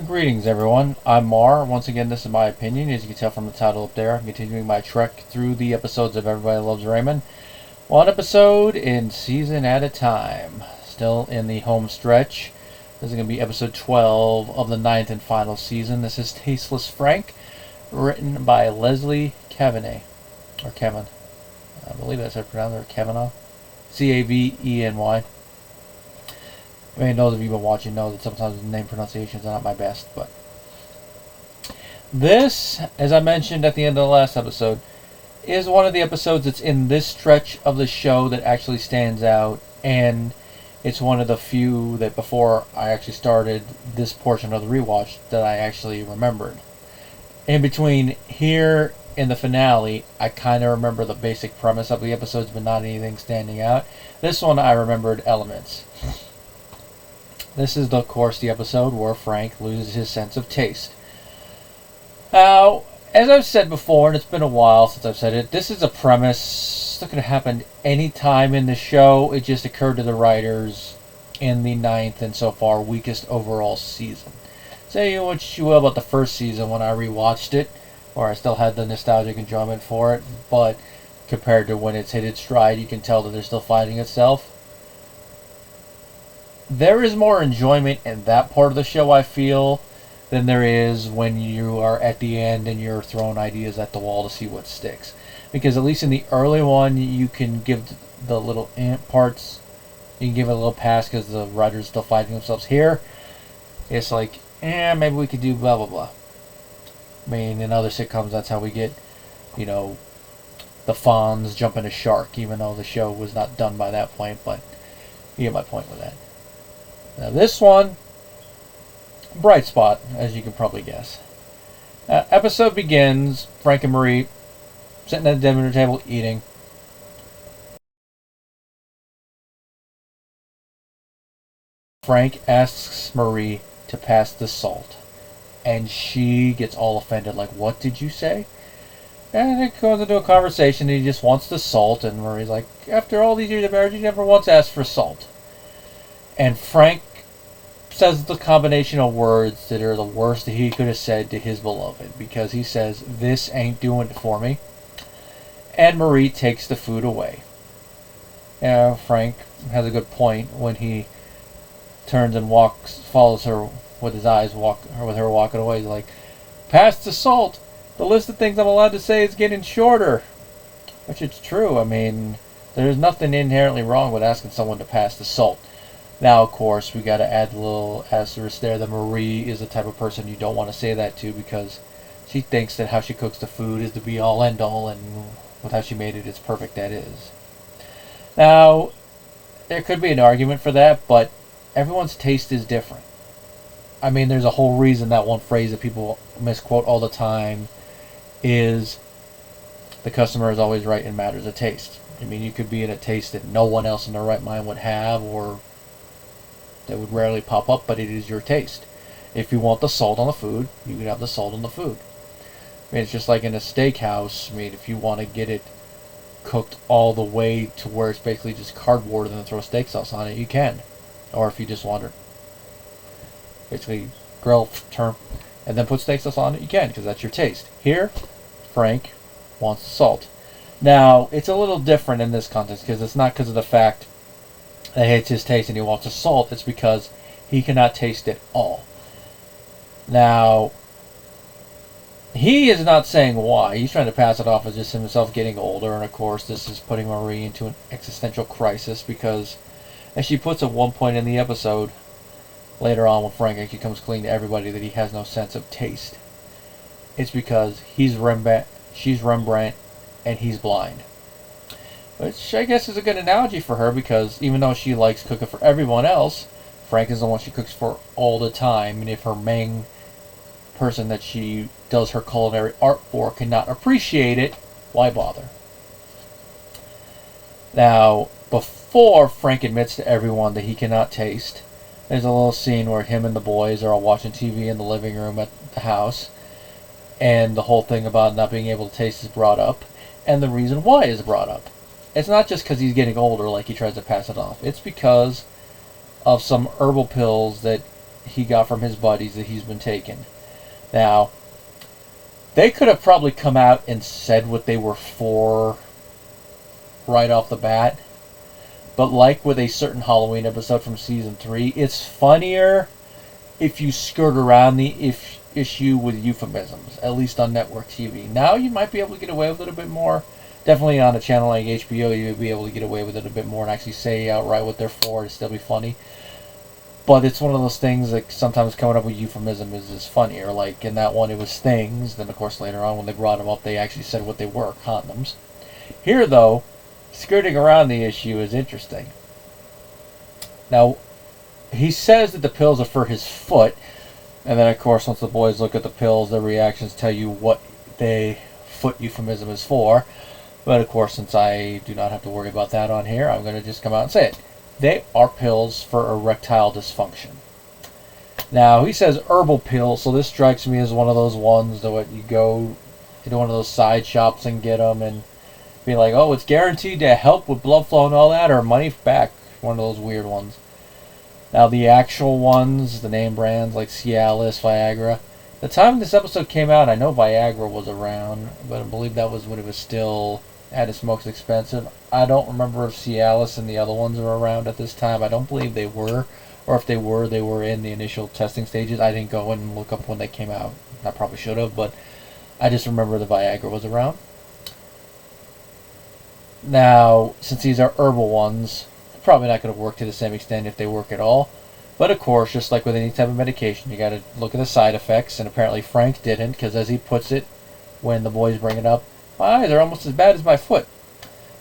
Greetings, everyone. I'm Mar. Once again, this is my opinion. As you can tell from the title up there, I'm continuing my trek through the episodes of Everybody Loves Raymond. One episode in season at a time. Still in the home stretch. This is going to be episode 12 of the 9th and final season. This is Tasteless Frank, written by Leslie Cavanagh. Or Kevin. I believe that's how I pronounce it. Kavanaugh. C-A-V-E-N-Y. I mean, those of you who have been watching know that sometimes the name pronunciations are not my best, but this, as I mentioned at the end of the last episode, is one of the episodes that's in this stretch of the show that actually stands out, and it's one of the few that before I actually started this portion of the rewatch that I actually remembered. In between here and the finale, I kind of remember the basic premise of the episodes, but not anything standing out. This one I remembered elements. This is, of course, the episode where Frank loses his sense of taste. Now, as I've said before, and it's been a while since I've said it, this is a premise that could have happened any time in the show. It just occurred to the writers in the 9th and so far weakest overall season. Say what you will about the first season when I rewatched it, or I still had the nostalgic enjoyment for it, but compared to when it's hit its stride, you can tell that they're still finding itself. There is more enjoyment in that part of the show, I feel, than there is when you are at the end and you're throwing ideas at the wall to see what sticks. Because at least in the early one, you can give the little parts, you can give it a little pass because the writers are still fighting themselves. Here, it's like, maybe we could do blah, blah, blah. I mean, in other sitcoms, that's how we get, the Fonz jumping a shark, even though the show was not done by that point, but you get my point with that. Now this one, bright spot, as you can probably guess. Episode begins, Frank and Marie sitting at the dinner table eating. Frank asks Marie to pass the salt, and she gets all offended, like, what did you say? And it goes into a conversation, and he just wants the salt, and Marie's like, after all these years of marriage, you never once asked for salt. And Frank says the combination of words that are the worst that he could have said to his beloved, because he says, this ain't doing it for me. And Marie takes the food away. Frank has a good point when he turns and follows her with his eyes, with her walking away. He's like, pass the salt. The list of things I'm allowed to say is getting shorter. Which it's true. I mean, there's nothing inherently wrong with asking someone to pass the salt. Now, of course, we got to add a little asterisk there that Marie is the type of person you don't want to say that to, because she thinks that how she cooks the food is the be-all, end-all, and with how she made it, it's perfect, that is. Now, there could be an argument for that, but everyone's taste is different. I mean, there's a whole reason that one phrase that people misquote all the time is the customer is always right in matters of taste. I mean, you could be in a taste that no one else in their right mind would have, or that would rarely pop up, but it is your taste. If you want the salt on the food, you can have the salt on the food. I mean, it's just like in a steakhouse. I mean, if you want to get it cooked all the way to where it's basically just cardboard and then throw steak sauce on it, you can. Or if you just want to basically grill, turn, and then put steak sauce on it, you can, because that's your taste. Here, Frank wants the salt. Now, it's a little different in this context, because it's not because of the fact that hates his taste and he wants the salt. It's because he cannot taste it all. Now, he is not saying why. He's trying to pass it off as just himself getting older, and of course this is putting Marie into an existential crisis, because as she puts at one point in the episode, later on when Frank actually comes clean to everybody that he has no sense of taste, it's because he's Rembrandt, she's Rembrandt, and he's blind. Which I guess is a good analogy for her, because even though she likes cooking for everyone else, Frank is the one she cooks for all the time. And if her main person that she does her culinary art for cannot appreciate it, why bother? Now, before Frank admits to everyone that he cannot taste, there's a little scene where him and the boys are all watching TV in the living room at the house, and the whole thing about not being able to taste is brought up, and the reason why is brought up. It's not just because he's getting older like he tries to pass it off. It's because of some herbal pills that he got from his buddies that he's been taking. Now, they could have probably come out and said what they were for right off the bat. But like with a certain Halloween episode from season 3, it's funnier if you skirt around the issue with euphemisms, at least on network TV. Now you might be able to get away with it a bit more. Definitely on a channel like HBO, you'll be able to get away with it a bit more and actually say outright what they're for. It'll still be funny. But it's one of those things that sometimes coming up with euphemism is funnier. Like in that one, it was things. Then, of course, later on when they brought them up, they actually said what they were, condoms. Here, though, skirting around the issue is interesting. Now, he says that the pills are for his foot. And then, of course, once the boys look at the pills, their reactions tell you what the foot euphemism is for. But, of course, since I do not have to worry about that on here, I'm going to just come out and say it. They are pills for erectile dysfunction. Now, he says herbal pills, so this strikes me as one of those ones that you go into one of those side shops and get them and be like, oh, it's guaranteed to help with blood flow and all that, or money back. One of those weird ones. Now, the actual ones, the name brands like Cialis, Viagra. The time this episode came out, I know Viagra was around, but I believe that was when it was still at its most expensive. I don't remember if Cialis and the other ones were around at this time. I don't believe they were, or if they were in the initial testing stages. I didn't go in and look up when they came out. I probably should have, but I just remember the Viagra was around. Now, since these are herbal ones, they're probably not going to work to the same extent if they work at all. But of course, just like with any type of medication, you got to look at the side effects, and apparently Frank didn't, because as he puts it, when the boys bring it up, my eyes are almost as bad as my foot.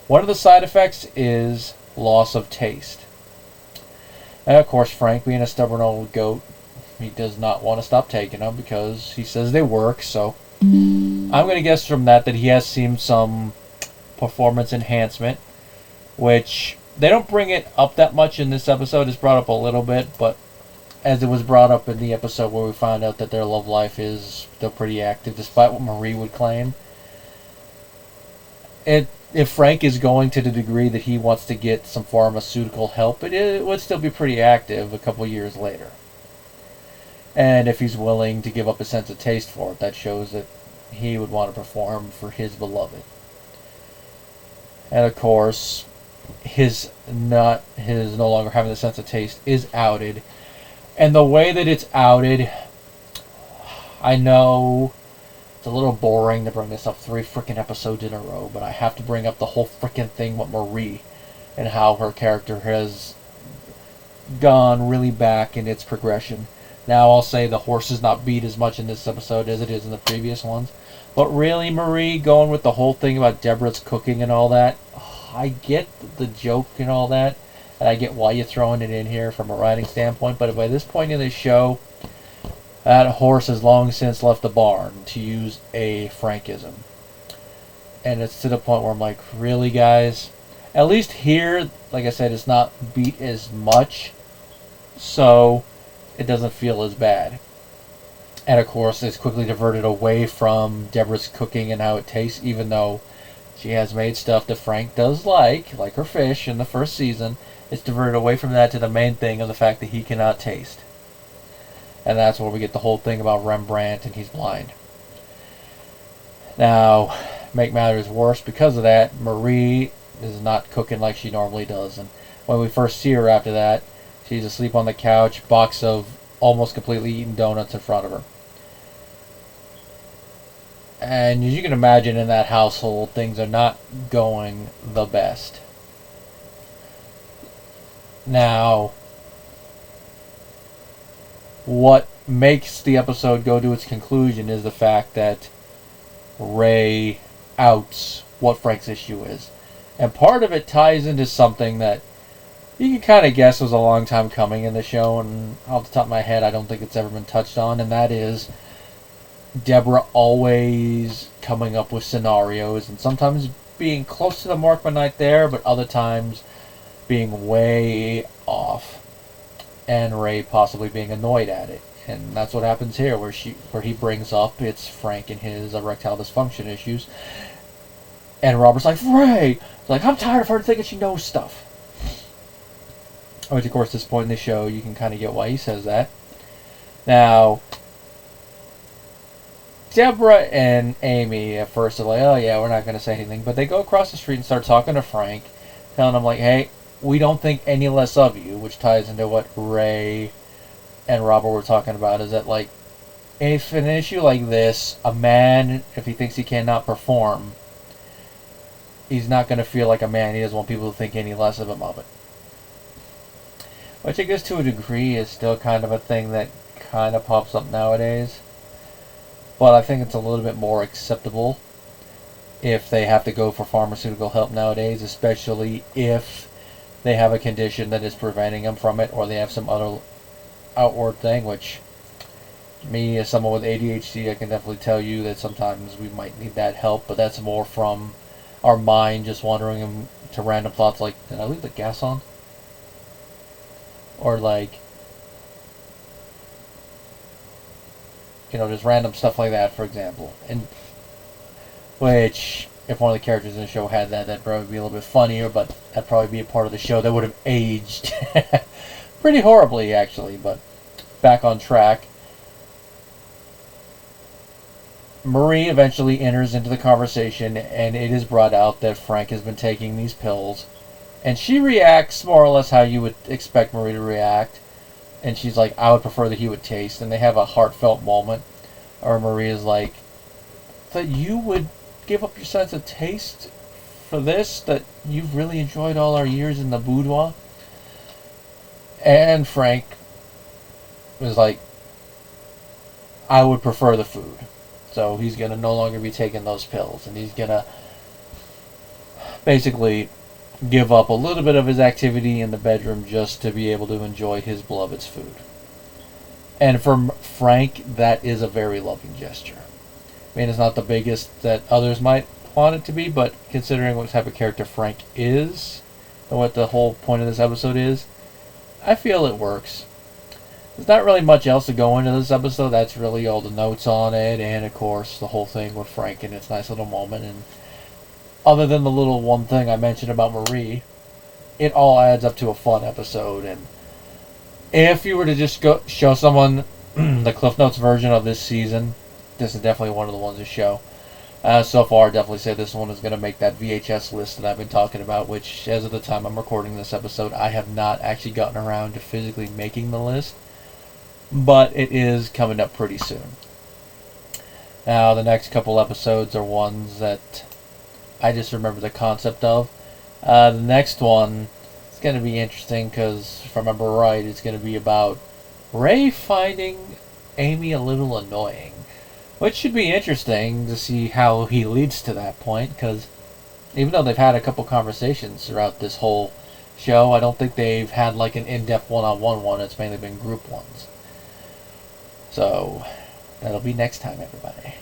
One of the side effects is loss of taste. And of course, Frank, being a stubborn old goat, he does not want to stop taking them because he says they work. So I'm going to guess from that he has seen some performance enhancement, which they don't bring it up that much in this episode. It's brought up a little bit, but as it was brought up in the episode where we found out that their love life is still pretty active, despite what Marie would claim. If Frank is going to the degree that he wants to get some pharmaceutical help, it would still be pretty active a couple years later. And if he's willing to give up his sense of taste for it, that shows that he would want to perform for his beloved. And of course, his no longer having the sense of taste is outed. And the way that it's outed, I know it's a little boring to bring this up 3 freaking episodes in a row, but I have to bring up the whole freaking thing with Marie and how her character has gone really back in its progression. Now I'll say the horse is not beat as much in this episode as it is in the previous ones. But really, Marie, going with the whole thing about Deborah's cooking and all that, I get the joke and all that, and I get why you're throwing it in here from a writing standpoint, but by this point in the show, that horse has long since left the barn, to use a Frankism. And it's to the point where I'm like, really, guys? At least here, like I said, it's not beat as much, so it doesn't feel as bad. And of course, it's quickly diverted away from Deborah's cooking and how it tastes, even though she has made stuff that Frank does like her fish in the first season. It's diverted away from that to the main thing of the fact that he cannot taste. And that's where we get the whole thing about Rembrandt and he's blind. Now, make matters worse, because of that, Marie is not cooking like she normally does. And when we first see her after that, she's asleep on the couch, box of almost completely eaten donuts in front of her. And as you can imagine, in that household, things are not going the best. Now, what makes the episode go to its conclusion is the fact that Ray outs what Frank's issue is. And part of it ties into something that you can kind of guess was a long time coming in the show, and off the top of my head, I don't think it's ever been touched on, and that is Deborah always coming up with scenarios, and sometimes being close to the mark but not there, but other times being way off, and Ray possibly being annoyed at it. And that's what happens here, where he brings up it's Frank and his erectile dysfunction issues, and Robert's like, Ray, like, I'm tired of her thinking she knows stuff. Which, of course, at this point in the show, you can kind of get why he says that. Now, Deborah and Amy at first are like, oh yeah, we're not going to say anything. But they go across the street and start talking to Frank, telling him like, hey, we don't think any less of you, which ties into what Ray and Robert were talking about, is that like, if an issue like this, a man, if he thinks he cannot perform, he's not going to feel like a man. He doesn't want people to think any less of him of it. Which I guess to a degree is still kind of a thing that kind of pops up nowadays. But I think it's a little bit more acceptable if they have to go for pharmaceutical help nowadays, especially if they have a condition that is preventing them from it, or they have some other outward thing, which me as someone with ADHD, I can definitely tell you that sometimes we might need that help, but that's more from our mind just wandering to random thoughts like, did I leave the gas on? Or like, just random stuff like that, for example. And which, if one of the characters in the show had that, that'd probably be a little bit funnier, but that'd probably be a part of the show that would have aged pretty horribly, actually. But back on track. Marie eventually enters into the conversation, and it is brought out that Frank has been taking these pills. And she reacts more or less how you would expect Marie to react. And she's like, I would prefer that he would taste. And they have a heartfelt moment. Or Marie is like, that you would give up your sense of taste for this? That you've really enjoyed all our years in the boudoir? And Frank was like, I would prefer the food. So he's going to no longer be taking those pills. And he's going to basically give up a little bit of his activity in the bedroom just to be able to enjoy his beloved's food. And for Frank, that is a very loving gesture. I mean, it's not the biggest that others might want it to be, but considering what type of character Frank is, and what the whole point of this episode is, I feel it works. There's not really much else to go into this episode. That's really all the notes on it, and of course the whole thing with Frank and its nice little moment. And other than the little one thing I mentioned about Marie, it all adds up to a fun episode. And if you were to just go show someone the Cliff Notes version of this season, this is definitely one of the ones to show. So far, I'd definitely say this one is going to make that VHS list that I've been talking about, which, as of the time I'm recording this episode, I have not actually gotten around to physically making the list. But it is coming up pretty soon. Now, the next couple episodes are ones that I just remember the concept of. The next one is going to be interesting because, if I remember right, it's going to be about Ray finding Amy a little annoying. Which should be interesting to see how he leads to that point, because even though they've had a couple conversations throughout this whole show, I don't think they've had like an in-depth one-on-one one. It's mainly been group ones. So, that'll be next time, everybody.